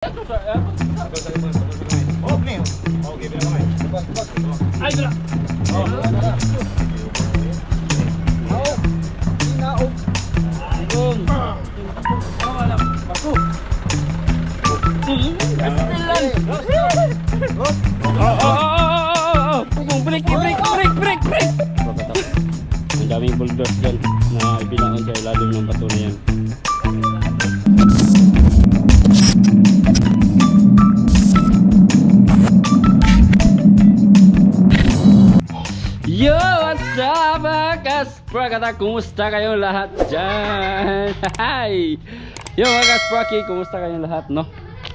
Break. Ang daming bulldogs dyan na ibinaon sa ilalim ng bato na yan. Yo, what's up mga kasprakatak? Kumusta kayong lahat dyan? Hi! Yo mga kaspraki, kumusta kayong lahat, no?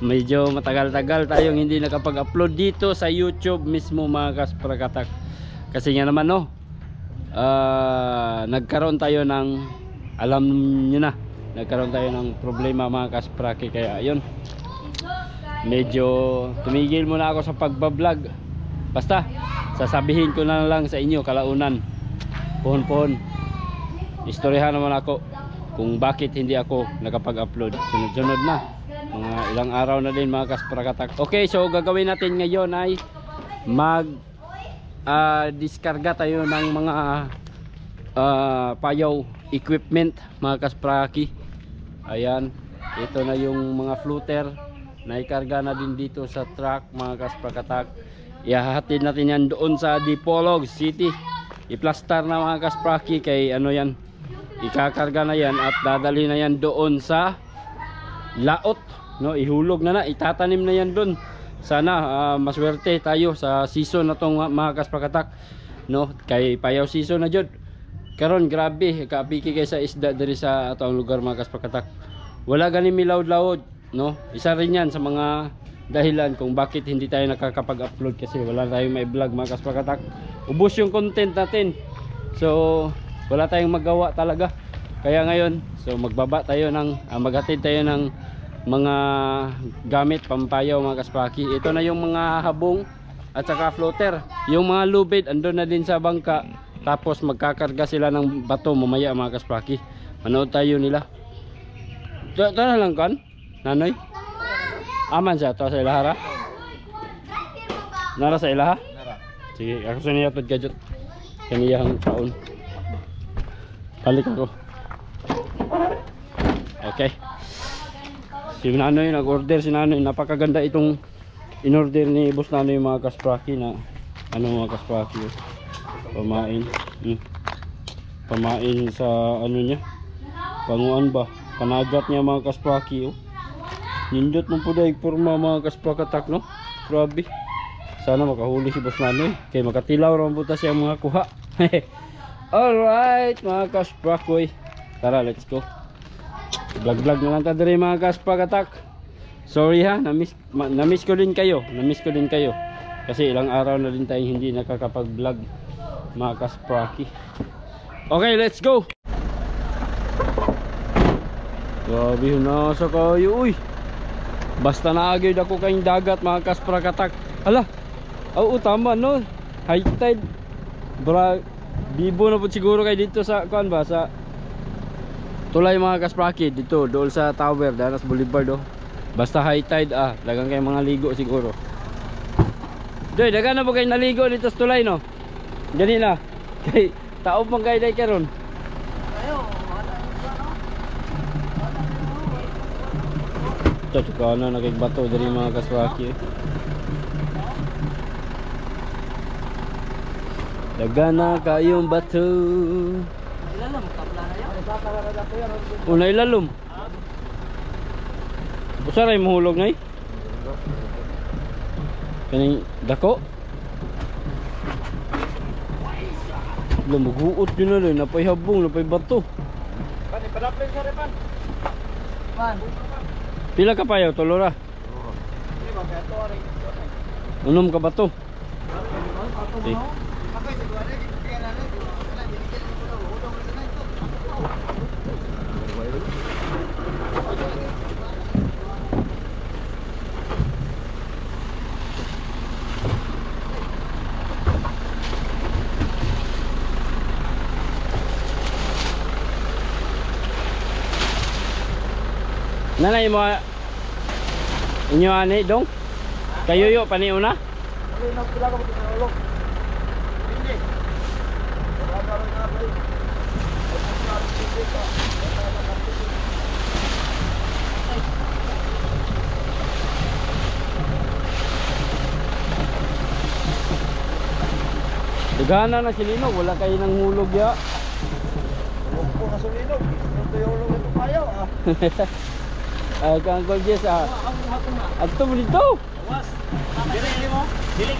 Medyo matagal-tagal tayong hindi nakapag-upload dito sa YouTube mismo mga kasprakatak. Kasi nga naman, no, nagkaroon tayo ng, alam nyo na, nagkaroon tayo ng problema mga kaspraki. Kaya yun, medyo tumigil muna ako sa pagbablog. Basta sasabihin ko na lang sa inyo kalaunan, pohon-pohon, istoryahan naman ako kung bakit hindi ako nakapag-upload. Sunod-sunod na, mga ilang araw na din mga kasprakatak. Okay, so gagawin natin ngayon ay diskarga tayo ng mga payaw equipment mga kaspraki. Ayan, ito na yung mga floater na ikarga na din dito sa truck mga kasprakatak. Ihahatid natin yan doon sa Dipolog City. I-plaster na mga kaspraki, kay ano yan, ikakarga na yan at dadali na yan doon sa laot, no? Ihulog na itatanim na yan doon. Sana maswerte tayo sa season na tong mga kasprakatak, no? Kay payaw season na jud karon. Grabe kaapiki kay sa isda diri sa atong lugar mga kasprakatak. Wala gani milawd-lawd, no? Isa rin yan sa mga dahilan kung bakit hindi tayo nakakapag-upload, kasi wala tayong may vlog mga kasprakatak. Ubos yung content natin, so wala tayong magawa talaga. Kaya ngayon, so magbaba tayo ng maghatid tayo ng mga gamit pampayaw mga kaspraki. Ito na yung mga habong at saka floater. Yung mga lubid andun na din sa bangka, tapos magkakarga sila ng bato mamaya mga kaspraki. Manood tayo nila. Tara lang kan Nanoy, aman siya to sa ilahara. Nara sa ilaha? Nara. Sige, ako sa niya tod gadget. Kaniyang taon. Balik ako. Okay. Si Nanoy, nag-order si Nanoy. Napakaganda itong in-order ni Boss Nanoy mga kaspraki na ano mga kaspraki. Pamain. Pamain sa ano niya. Panguan ba? Panagat niya mga kaspraki. Nindot mo po dahil forma mga kasprakatak, no? Grabe. Sana makahuli si Boss Nanoy, kay makatilaw rin buta siya mga kuha. Alright mga kasprakoy, tara let's go. Vlog na lang tayo rin mga kasprakatak. Sorry ha, namiss ko din kayo. Kasi ilang araw na din tayo hindi nakakapag vlog mga kaspraki. Okay, let's go. Grabe na sa kayo, uy. Basta naagad ako kayong dagat mga kasprakatak. Hala, oo tama no, high tide. Bibo na po siguro kayo dito sa kuan ba, sa tulay mga kaspraki, dito doon sa tower Danas Boulevard. Basta high tide dagang kayo mga ligo siguro. Doy, dagan na po kayo naligo dito sa tulay, no? Gani na kay taob man kayo day karon. Tsaka na nagigbato dari mga kaswaki. Dagana kayong bato. Ilalom tabla na yan. Una ilalom. Usaray mahulog na kaning dako. Lumuguot yun na rin. Napay habong, napay bato. Pani padapin sa repan. Man. Pila ka payaw, tolora? Unom ka ba to? Okay. Nanay mo Inyo ani dong. Kayo yo paniuna. Hindi na pila ka magtinulog. Hindi. Wala na ba? Dagana na silino, wala kayo nang hulog ya. Huwag po na sulinog. Ito yung ulog ito kayo Ay kang Goljes Ato mo dito. Was. Dili mo. Dili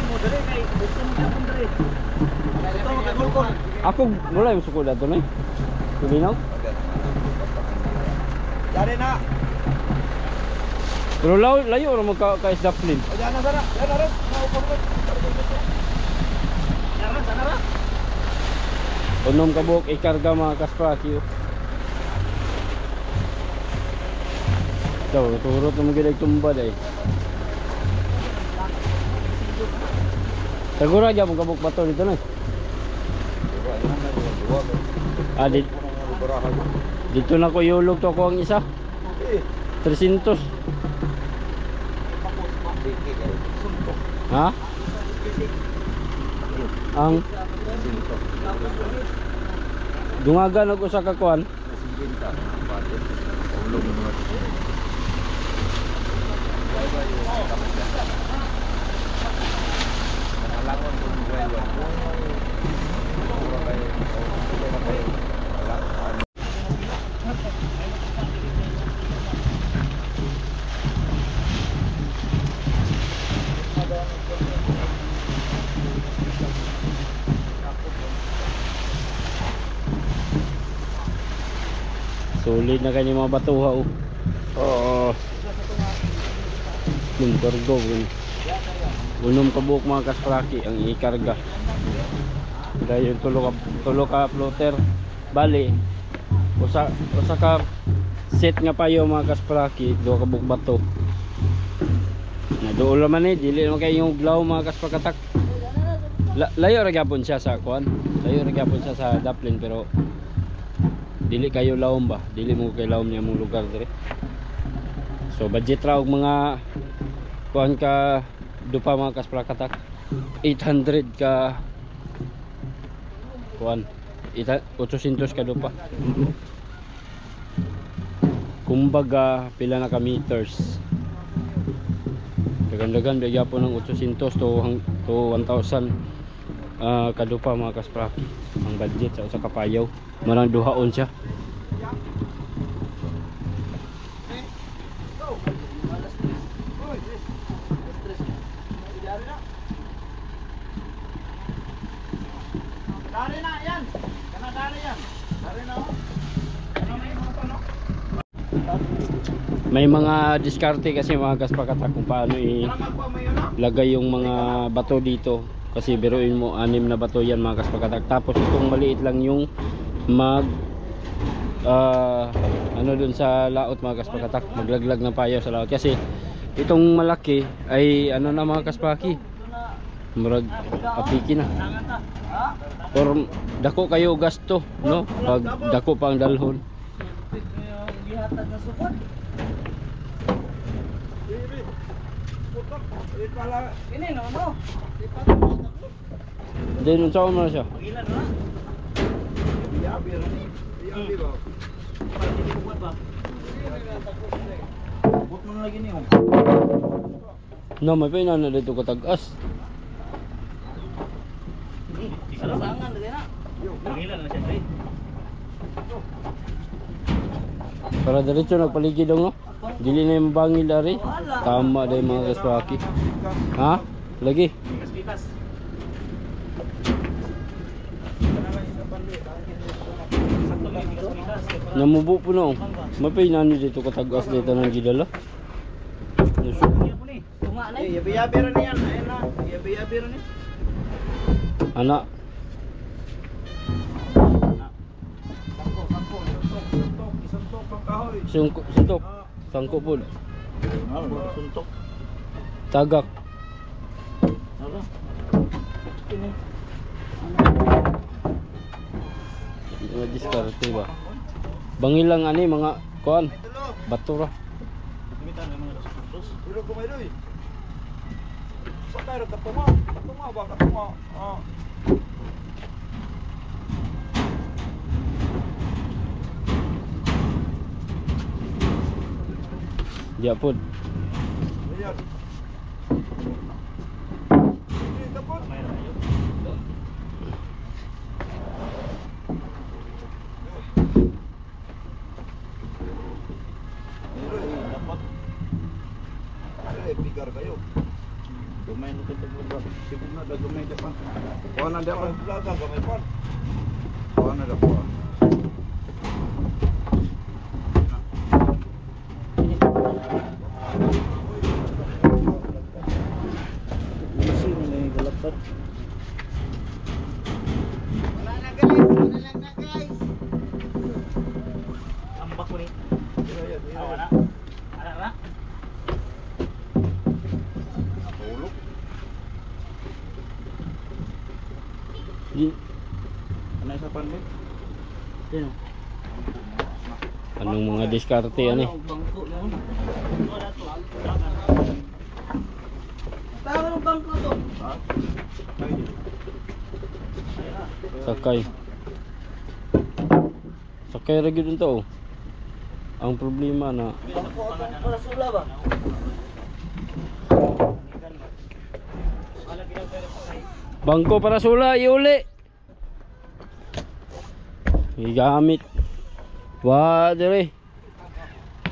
kay gusto mo ka pundre. Ito kay Mulkon. Ako wala yung sukod ato na. Silino. Dari na. Pero layo ra mo ka isda plin. Ayan na sana. Yan na rin. Maupo ko. Sana ra. Unom ka buok ikarga mga kaspraki. Daw turot mo gid tumba day. Siguro aja mo kabuk bato dito na. Dito na ko yulog to ko ang isa. 300. Ha? Ang dungagan ako sa kakuan. Sulit na kanya mga batuha oh. Oo. Lumbargo yun. Unom kabuok mga kaspraki ang ikarga. Dahil tulo ka floater. Bali usa ka set nga payo mga kaspraki, duha ka buok bato. Na doon naman dili naman kayo yung glaw mga kasprakatak. Layo ra gyapon siya sa kuan. Layo ra gyapon siya sa Daplin pero dili kayo lawom ba? Dili mo kay lawom niya mong lugar dire. So budget ra og mga kuan ka dupa mga kasprakatak. 800 ka kuan. 800 ka dupa. Kumbaga pila na ka meters. Dagan-dagan bigya po ng 800 to 1,000 kadupa mga kaspraki ang budget sa usa ka payaw. Marang duhaon siya. Dari na yan. Kana dari yan. Dari na. May mga diskarte kasi mga kasprakatak kung paano ilagay yung mga bato dito. Kasi biruin mo 6 na bato yan mga kasprakatak. Tapos itong maliit lang yung mag ano dun sa laot mga kasprakatak, maglaglag ng payaw sa laot. Kasi itong malaki ay ano na mga kaspraki, murag apiki na. Or dako kayo gasto no pag dako pa ang dalhon. Gihatag na sukod. Ini no. Then unsa man siya? Ilan na? Biya ni ba? Pati ko ba? Bot mo lagi ni oh. No, may pina na dito katag-as. Sangan lagi na. Ilan na siya dai. Para diretso nagpaligid dong no. Dili na yung bangil dari. Tama dai mga kaspraki. Ha? Lagi. Pikas. Namubo po no. Mapay na ni dito katag-as dito nang gidala. Tunga na. Yabi-yabi ra niyan. Ayun na. Yabi-yabi ra ni. Anak. Suntok. Sangko po. Suntok. Tagak. Ano? Mga diskarte ba? Bangil lang ani mga kuan. Batura. Dilo kumay doy. Patay ra katunga. Katunga ba katunga? Ah. Dia pun. Ayan. Ini tapos. Kamay ra kayo. Dapat Pigar kayo. Gamay na kita buka. Sibuk na dah gamay depan. Kuha na Dapat depan. belakang kamay pan. Kuha na depan. Misi ni may galapad. Ambak ko ni. Ayan, Awa na. Ana ra. Tulog. Di, Ano sa pandit? Dino. anong mga diskarte yan eh. Bangko yan. Wala to. Tawa ng bangko to. Ha? Kayo. Sakay. Sakay ra gyud to. Ang problema na Bangko para sula ba? bangko para sula iuli. Igamit. Wa dire.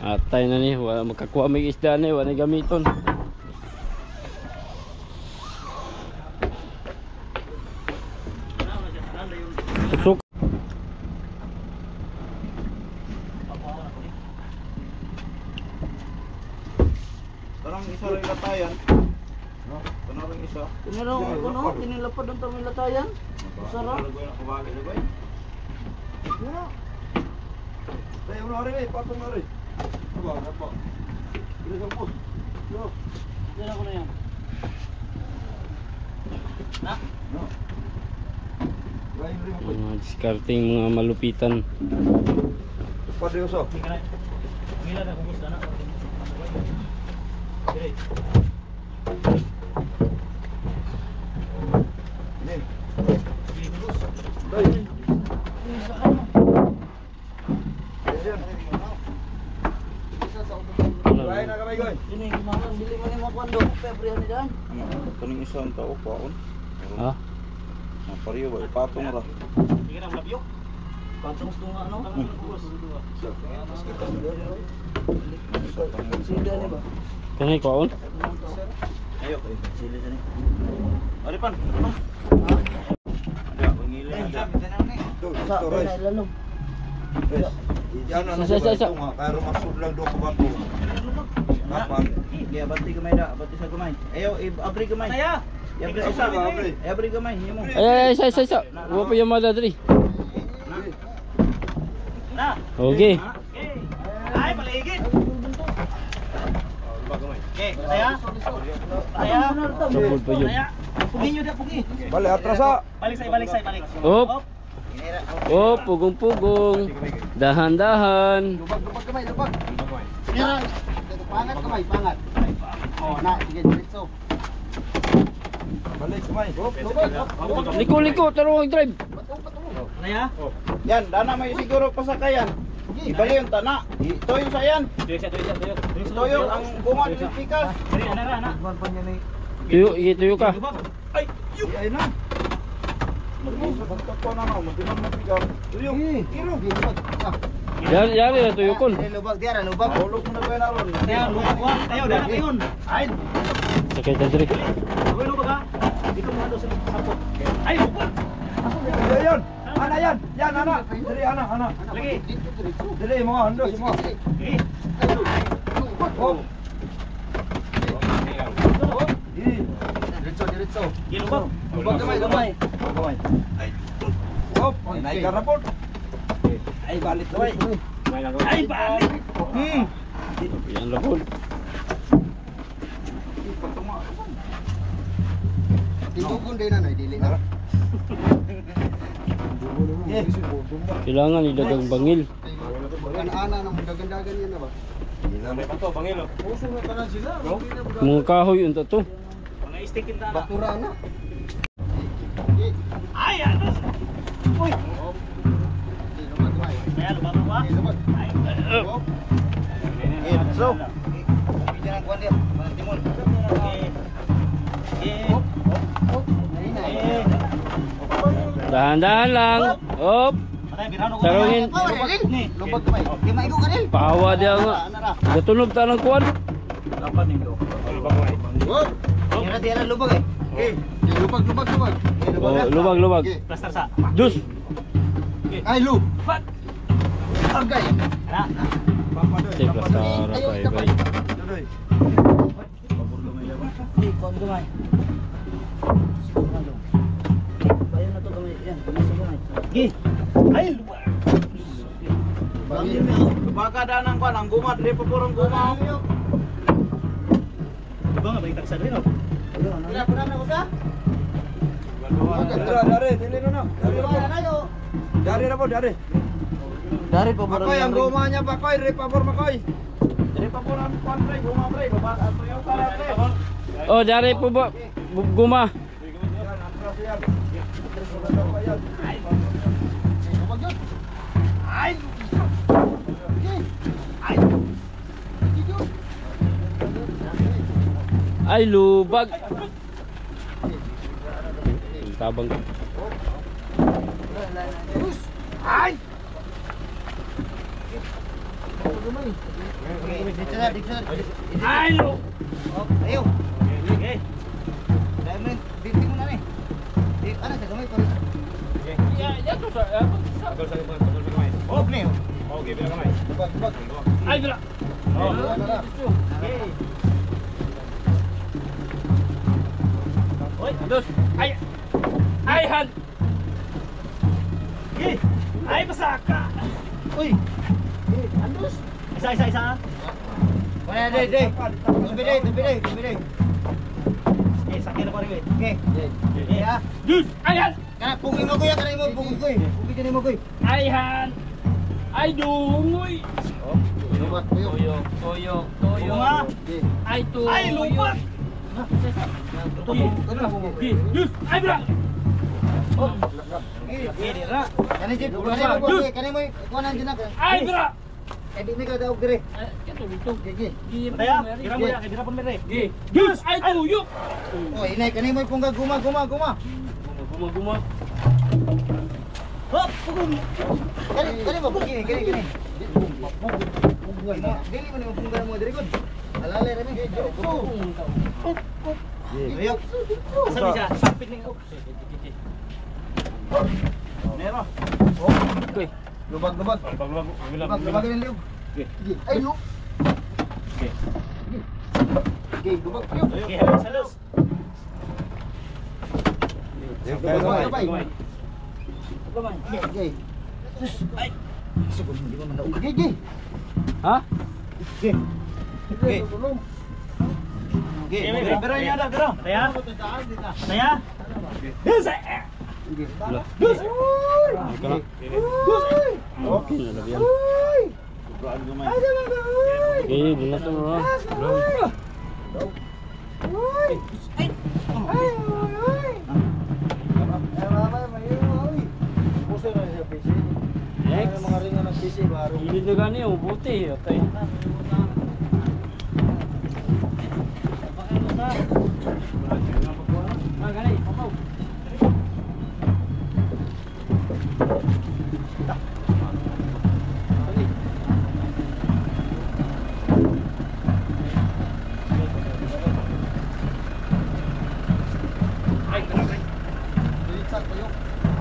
Atay na ni, wala makakuha may isda ni, wala gamiton. Susuk. Parang isa rin latayan. No? Tanong rin isa. Tiniro ko no, tinilapad ang tamang latayan. Sarap. Ano ba yung nakabali na ba? Tayo na rin eh, patong na rin. Aba, apa? Ini samput. Yo. Dala ko na yan. Na? No. Lain rin mo. Mga diskarting mga malupitan. Pada uso. Mila na kung gusto na. Dire. Ini. Dai. Lain na kamay goy. Ini gimana bili mo ni mo kwando February ni dan. Kaning isang tao paon. Ha? Pariyo ba ipatong ra. Sige na labyo. Patong tunga no. Sida ni ba? Kanay kwaon? Ayo, sili sini. Ari pan. Ha? Ada pengilin ada. Tuh, Sa tuh res. na lalom. Res. Diyan na Sa- sa- sa- tunga, kaya rumasud lang do ko bato. Napan. Iya bati gamay da, bati sa gamay. Ayo, abri gamay. Saya. Ya abri Isa isa. ba, abri? Abri gamay, himo. Ay, isa. Wa pa yung mada diri. Na. Okay. Okay. Ay paligid. Okay, saya. Saya. Sabod pa yun. Saya. Pugi nyo dia pugi. Balik atras sa. Balik. Op. Oh, pugong-pugong. Dahan-dahan. Lubag kamay, lubag. Mira, pangat kamay, pangat. Oh, na, sige diretso. Balik kamay. Lubag. Liko, tarong drive. Saya. Yan, dana may siguro pasakayan. Ibali yung tana. Toyo sa yan. Toyo ang bunga ni pikas. Diri ana ra na. Tuyo ka. Ay, ay na. Magkakot na na, magdinang na pikas. Toyo. Iro, lubag. Yari na tuyo kon. Lubag diara, lubag. Ulog mo na ba na ron? Saya luwag wa. Tayo dala kayon. Ay. Sakay ta diri. Uy luwag ka. Dito mo ando sa sapot. Ay luwag. Yan. Ana yan. Yan ana. Diri ana. Lagi. Dito diretso. Diri mo ando si mo. Sige. Oh. Diri. Diretso. Gi luwag. Lubag kamay, lubag. Kamay. Oh, naik ka rapor. Ay balik kamay. Ay balik. Yan labon. Titugon din na, dili na. Kailangan idagang bangil. Ana nang dagandagan yan na ba? May pato, bangilo. Puso na tanan sila. Mga kahoy unta to. Mga istikin ta na. Batura na. Ay, ano? Uy. Kaya lumato ba? Ay. So, pidyan ang kuwan dia, manang timon. Dahan-dahan lang. Hop. Tarungin. Lubag kamay. Di maigo kanil. Pahawa dia nga. Gatunog ta ng kuwan. Dapat ning do. Hop. Tira lubag eh. Lubag. Oh, lubag. Plaster sa. Dus. Ay lu. Agay. Ana. Tay plastar bay. Kon gamay. Bayan na to gamay. Yan, gamay. Gi. Ay, lupa. Baga danang kuan ang guma dire pa purong guma. Diba nga balik sa rin, oh. Pura na ko sa. Dari, dili na. Dari na po, dari. Dari pa Makoy, ang guma niya, Makoy. Dire pa por, Makoy. Dire pa purong kuan pre, guma pre. Babaga to yung kala pre. Oh, dari po ba guma. Ay lubag. Tabang. Ay. Ay lu. Ayo. Okay. Diamond, binti mo na ni. Ano sa gamay pa? Ya to sa. Oh, ni. Okay, bila kamay. Lubag. Ay dala. Oy, Dus. Ay han. gi. Ay, pasaka. Uy. Andos. Isa. Wala dai. Tubi. Eh, sakit ako rin. Okay. Ya. Dus. Ay han. Kana pungin mo kuya, kana mo pungin ko. Pungin ka mo ko. Ay han. Ay dungoy. Lubag kuya. Toyo. Bunga. Ay to. Ay, lupa. Dus. Ay bra. Kani jid, kani mo kuanan din ako. Ay bra. Eh di mi ka daog dire. Kato dito. Gigi. Kaya, kira mo ya, kira pun mere. Dus. Ay tuyok. Oh, inay kani mo pungga guma. Guma. Hop, pugong. Kani mo kini. Dili mo ni pungga mo dire gud. Alale ra mi. Ayo. Sabi siya, sapit ning. Mero. Okay. Lubag. Lubag ni liog. Ay lu. Okay, lubag kayo. Okay, halos, halos. Okay. Ay. Sugon mo di ba man daog. Gigi. Ha? Okay. Tulong. Okay, pero niya da, pero. Taya. Dus. Dus. Okay na lang yan. Okay, dila to bro. Next. Mga ringan ng PC baro. Hindi na gani yung buti. Okay. Gani, papaw.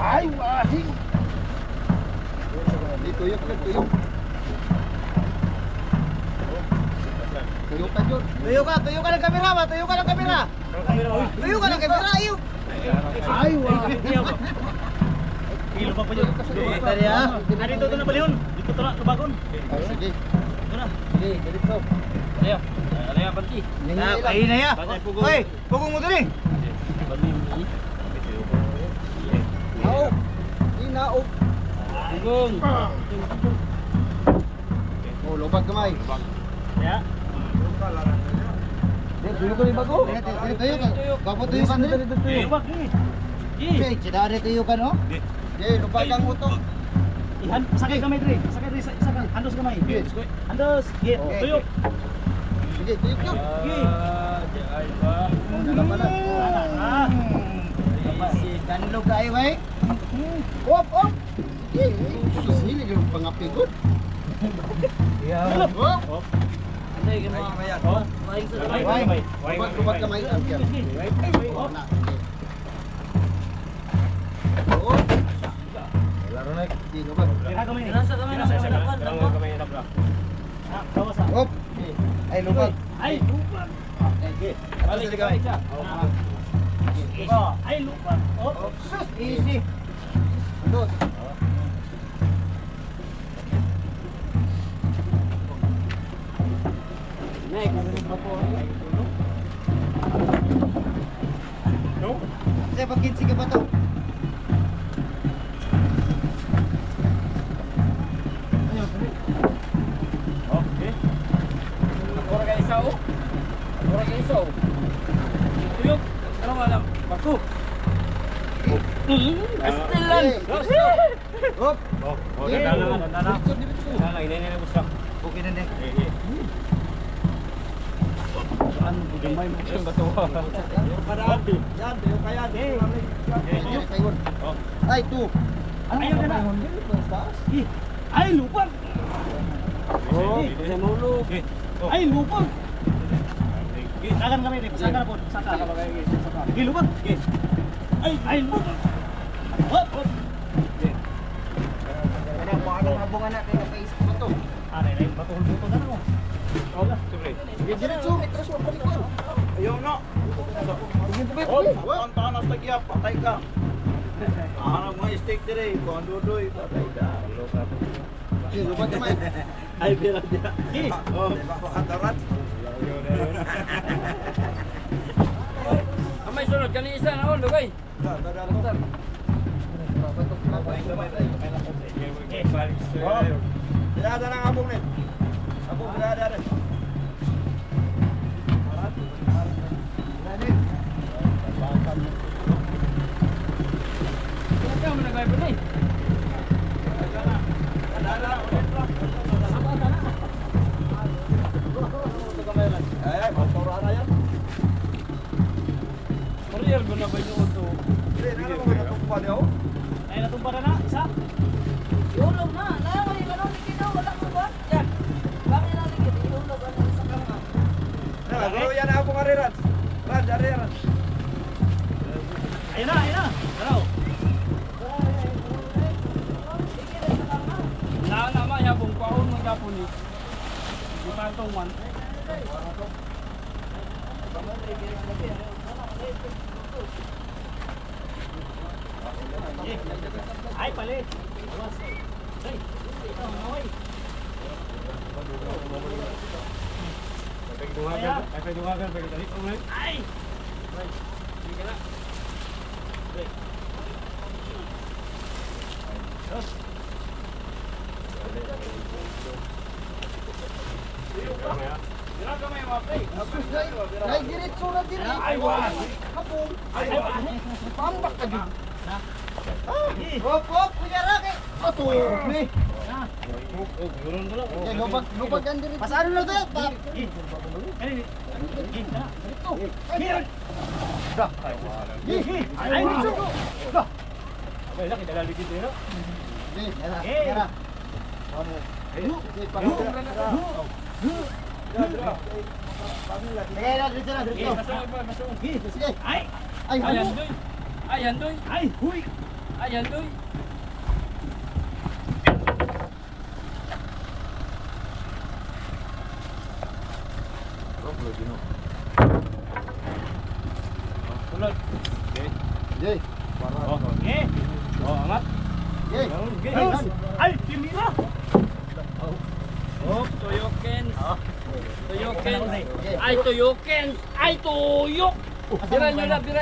Ay, wahing. Tuyok. Tuyok ka ng kamera ba? Tuyok ka ng kamera. Ayo. Ay, wahing. Kilo pa yun. Tari ha. Dito na balihon. Dito to na, lubagon. Sige. Dito na. Sige, dito. Ayo. Alaya banti. Ay na ya. Hoy, pugong mo diri. Naog. Inaog. Gong. Oh, lubag kamay. Ya. Tuyo ka rin bago. Tuyo ka. Kapo tuyo ka rin. Lubak ni. Okay, cina ada tuyo ka no? Lupa kang utok. Sakay kamay dre. Sakay dre isa ka. Andos kamay. Andos. Tuyo. Sige, tuyo ka. Ay ba. Dalam mana? Danlog kayo eh. Op. Sini yung pangapigod. Op. Anday ka mo. Maing sa kamay. Lubat kamay ang yan. Laro na. Di lubat. Nasa kamay na. Op. Ay lubat. Ay lupa. Okay. Balik kamay. Ay lupa. Oh. Easy. Andot. Saya pakin sige pa to. Okay. Agora ka isaw. Tuyok. Ano nga lang? Baku. Astilan. Op. Dana. Ini bus lang. Okay na din. Ano gamay mo siyang bato. Yan, tuyo kaya. Ay, tu. Ayun ka na. Ay lupa. Bisa nulog. Ay lupa. Sakan kami rin. Sakan po. Sakan. Sige lupa. Ay lupa. Hop. Kaya mo anong habungan na kaya paisip mo to. Ay bato hulbuto na ako. Wala. Sige, diretso, metros mo balik ko. Ayaw na. Ang tanas lagi patay ka. Ang mga steak dire, kondodoy patay ka. Sige, lupat kamay. Ay pira dia. Oh, bakatarat. Amay sunod kani isa na ulo kay. Ada nang abong ni. Abong ada. Ikaw man nagay pa ni. Marier guna ba yung auto? Ay natumpa na isa. Ihulog na. Nalaman yung ganun. Hindi na. Wala mo ba? Yan. Bangin na ligid. Ihulog na sa kama. Ayun na. Tara. Na ma ya bung paun mo gapon ni. Di pantong man. Ay palit. Awas. Ay. Ito naway. Ay. Ay, diretso na din. Ay wa. Hapon. Ay wa. Pambak ka din. Op, kuya Rocky. Ato, ni. Okay, lupag yan din. Pasano na to? Ay dito. Ni, era. Sige na, diretso. Sige. Ay. Ay, Ayan ano? doy. Ayan doy. Ay huy. Ayan doy. Tulad. Jay. Eh. Oh, angat. Jay. Ay, kimira. Oh, tuyokens. Tuyokens. Ay tuyokens. Ay tuyok. Bira nyo na. Bira.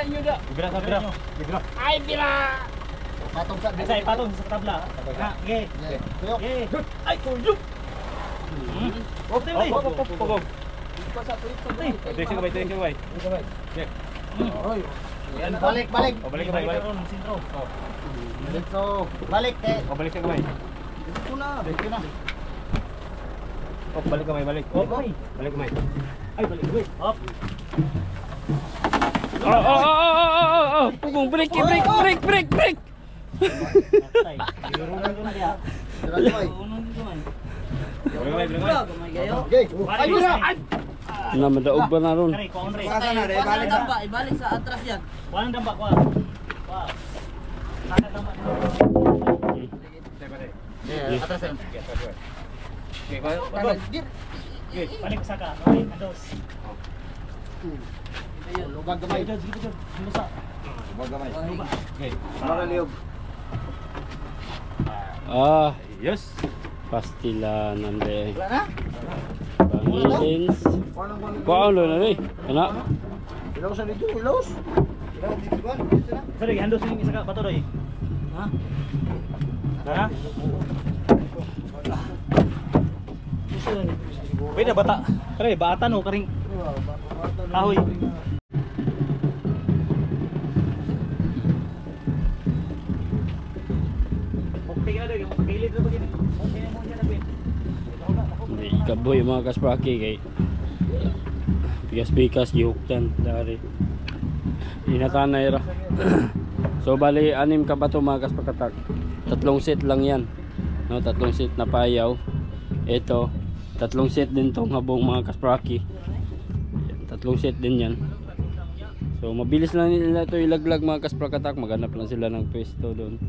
Ay bira. Patong sa Ay, sa ipatong sa tabla. Ha, ge. Tuyok. Ge. Ay, tuyok. Okay, bay. Yan, balik. Balik ka bay. Sintro. So, balik eh. Balik ka bay. Dito na. Dito na. Balik ka bay, balik. Balik ka bay. Ay, balik ka bay. Hop. Pugong break. Okay. Ay, mira. Na madaog ba na ron? Ibalik sa atras yan. Walang damba, kuha. Atas yan. Balik sa ka. Okay, ados. Lubag gamay. Lusa. Lubag gamay. Okay. Para liyog. Yes. Pastila nande. Wala na? Pangilins. Kuan lo na ni. Kana. Ilaw sa dito, ilaw. Ilaw dito ba? Dito na. Sorry, handos yung isa ka patuloy. Ha? Ha? Pwede bata. Kare bata no karing kahoy. Okay na yung pagilid na bagay. Okay na mo diyan na pin. Ikaboy mga kaspraki kay pikas-pikas gihuktan dari. Inatanay ra. So bali anim ka bato mga kaspakatak. 3 set lang yan. No, 3 set na payaw. Ito 3 set din tong habong mga kaspraki. 3 set din yan. So mabilis lang nila ito ilaglag mga kasprakatak. Maghanap lang sila ng pwesto doon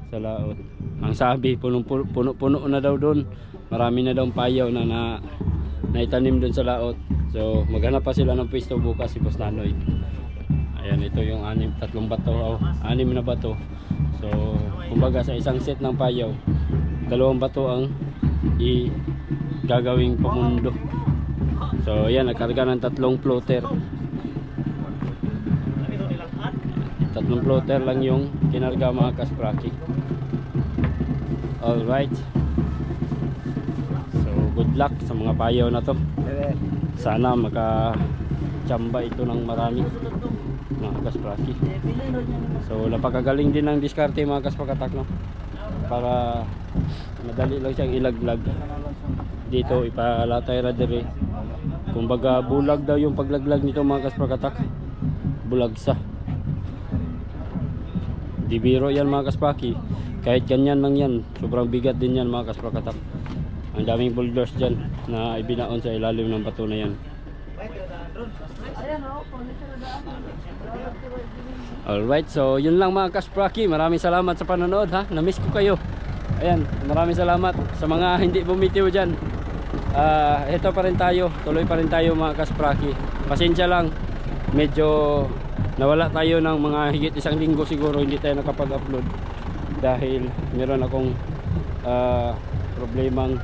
sa laot. Ang sabi puno na daw doon. Marami na daw payaw na naitanim doon sa laot. So maghanap pa sila ng pwesto bukas si Boss Nanoy. Ayan, ito yung 3 bato, 6 na bato. So kumbaga sa isang set ng payaw 2 bato ang gagawing pamundo. So ayan, nagkarga ng 3 floater. 3 floater lang yung kinarga mga kaspraki. Alright. So good luck sa mga payaw na to. Sana makachamba ito ng marami mga kaspraki. So napakagaling din ng diskarte mga kaspakatak, no? Para madali lang siyang ilaglag. Dito ipalatay ra dire. Kumbaga bulag daw yung paglaglag nito mga kaspakatak. Bulag sa. Di biro yan mga kaspaki. Kahit ganyan lang yan, sobrang bigat din yan mga kaspakatak. Ang daming boulders dyan na ibinaon sa ilalim ng bato na yan. Alright, so yun lang mga kaspraki. Maraming salamat sa panonood ha. Namiss ko kayo. Ayan, maraming salamat sa mga hindi bumitiw dyan. Ito pa rin tayo, tuloy pa rin tayo mga kaspraki. Pasensya lang, medyo nawala tayo ng mga higit 1 linggo siguro. Hindi tayo nakapag-upload dahil meron akong problemang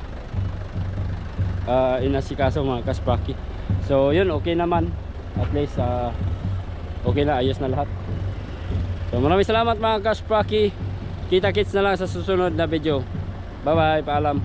inasikaso mga kaspraki. So yun, okay naman. At least okay na, ayos na lahat. So maraming salamat mga kaspraki. Kita-kits na lang sa susunod na video. Bye bye, paalam.